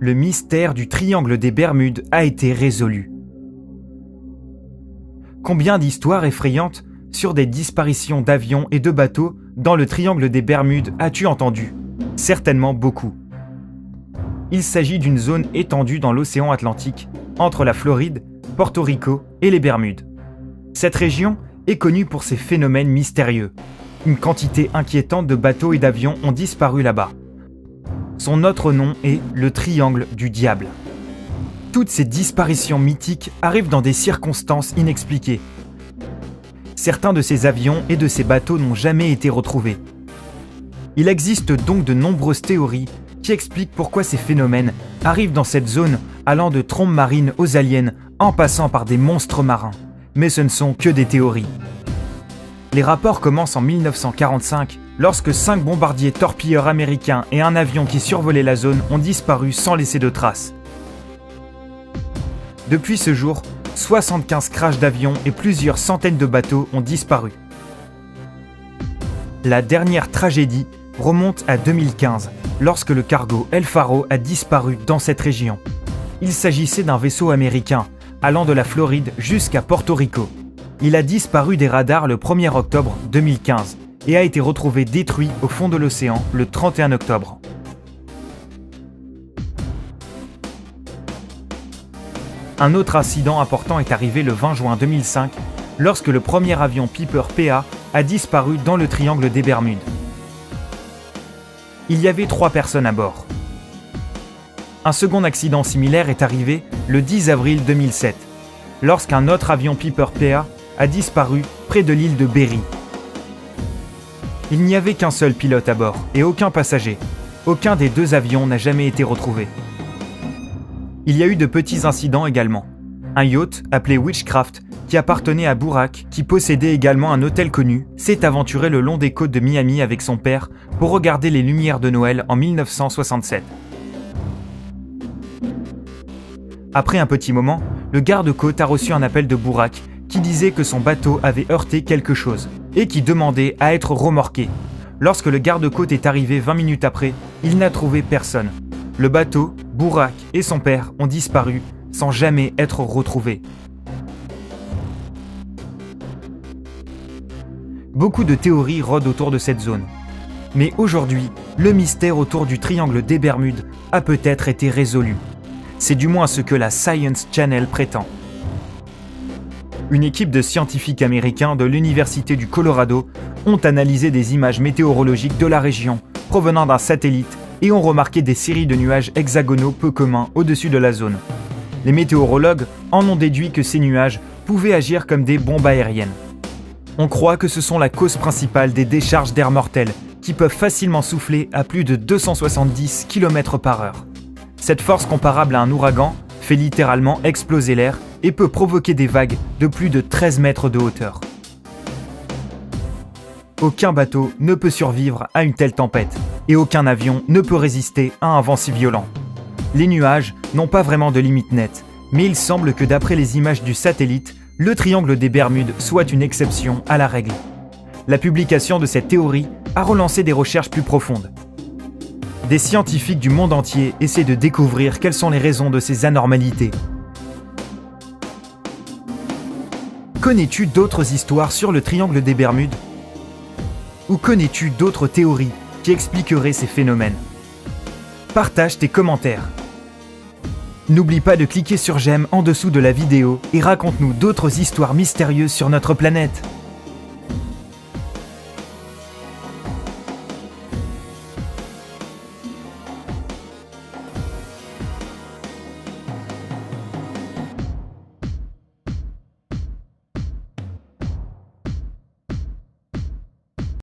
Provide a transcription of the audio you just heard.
le mystère du triangle des Bermudes a été résolu. Combien d'histoires effrayantes sur des disparitions d'avions et de bateaux dans le triangle des Bermudes as-tu entendu ? Certainement beaucoup. Il s'agit d'une zone étendue dans l'océan Atlantique, entre la Floride, Porto Rico et les Bermudes. Cette région est connue pour ses phénomènes mystérieux. Une quantité inquiétante de bateaux et d'avions ont disparu là-bas. Son autre nom est le Triangle du Diable. Toutes ces disparitions mythiques arrivent dans des circonstances inexpliquées. Certains de ces avions et de ces bateaux n'ont jamais été retrouvés. Il existe donc de nombreuses théories qui expliquent pourquoi ces phénomènes arrivent dans cette zone, allant de trombes marines aux aliens en passant par des monstres marins. Mais ce ne sont que des théories. Les rapports commencent en 1945, lorsque 5 bombardiers torpilleurs américains et un avion qui survolait la zone ont disparu sans laisser de traces. Depuis ce jour, 75 crashs d'avions et plusieurs centaines de bateaux ont disparu. La dernière tragédie remonte à 2015, lorsque le cargo El Faro a disparu dans cette région. Il s'agissait d'un vaisseau américain, allant de la Floride jusqu'à Porto Rico. Il a disparu des radars le 1er octobre 2015 et a été retrouvé détruit au fond de l'océan le 31 octobre. Un autre incident important est arrivé le 20 juin 2005, lorsque le premier avion Piper PA a disparu dans le triangle des Bermudes. Il y avait 3 personnes à bord. Un second accident similaire est arrivé le 10 avril 2007, lorsqu'un autre avion Piper PA a disparu près de l'île de Berry. Il n'y avait qu'un seul pilote à bord et aucun passager. Aucun des 2 avions n'a jamais été retrouvé. Il y a eu de petits incidents également. Un yacht appelé Witchcraft, qui appartenait à Burak, qui possédait également un hôtel connu, s'est aventuré le long des côtes de Miami avec son père pour regarder les lumières de Noël en 1967. Après un petit moment, le garde-côte a reçu un appel de Burak qui disait que son bateau avait heurté quelque chose et qui demandait à être remorqué. Lorsque le garde-côte est arrivé 20 minutes après, il n'a trouvé personne. Le bateau, Burak et son père ont disparu sans jamais être retrouvés. Beaucoup de théories rôdent autour de cette zone. Mais aujourd'hui, le mystère autour du triangle des Bermudes a peut-être été résolu. C'est du moins ce que la Science Channel prétend. Une équipe de scientifiques américains de l'Université du Colorado ont analysé des images météorologiques de la région provenant d'un satellite et ont remarqué des séries de nuages hexagonaux peu communs au-dessus de la zone. Les météorologues en ont déduit que ces nuages pouvaient agir comme des bombes aériennes. On croit que ce sont la cause principale des décharges d'air mortel qui peuvent facilement souffler à plus de 270 km/h. Cette force comparable à un ouragan fait littéralement exploser l'air et peut provoquer des vagues de plus de 13 mètres de hauteur. Aucun bateau ne peut survivre à une telle tempête et aucun avion ne peut résister à un vent si violent. Les nuages n'ont pas vraiment de limite nette, mais il semble que d'après les images du satellite, le triangle des Bermudes soit une exception à la règle. La publication de cette théorie a relancé des recherches plus profondes. Des scientifiques du monde entier essaient de découvrir quelles sont les raisons de ces anormalités. Connais-tu d'autres histoires sur le triangle des Bermudes ? Ou connais-tu d'autres théories qui expliqueraient ces phénomènes ? Partage tes commentaires. N'oublie pas de cliquer sur j'aime en dessous de la vidéo et raconte-nous d'autres histoires mystérieuses sur notre planète.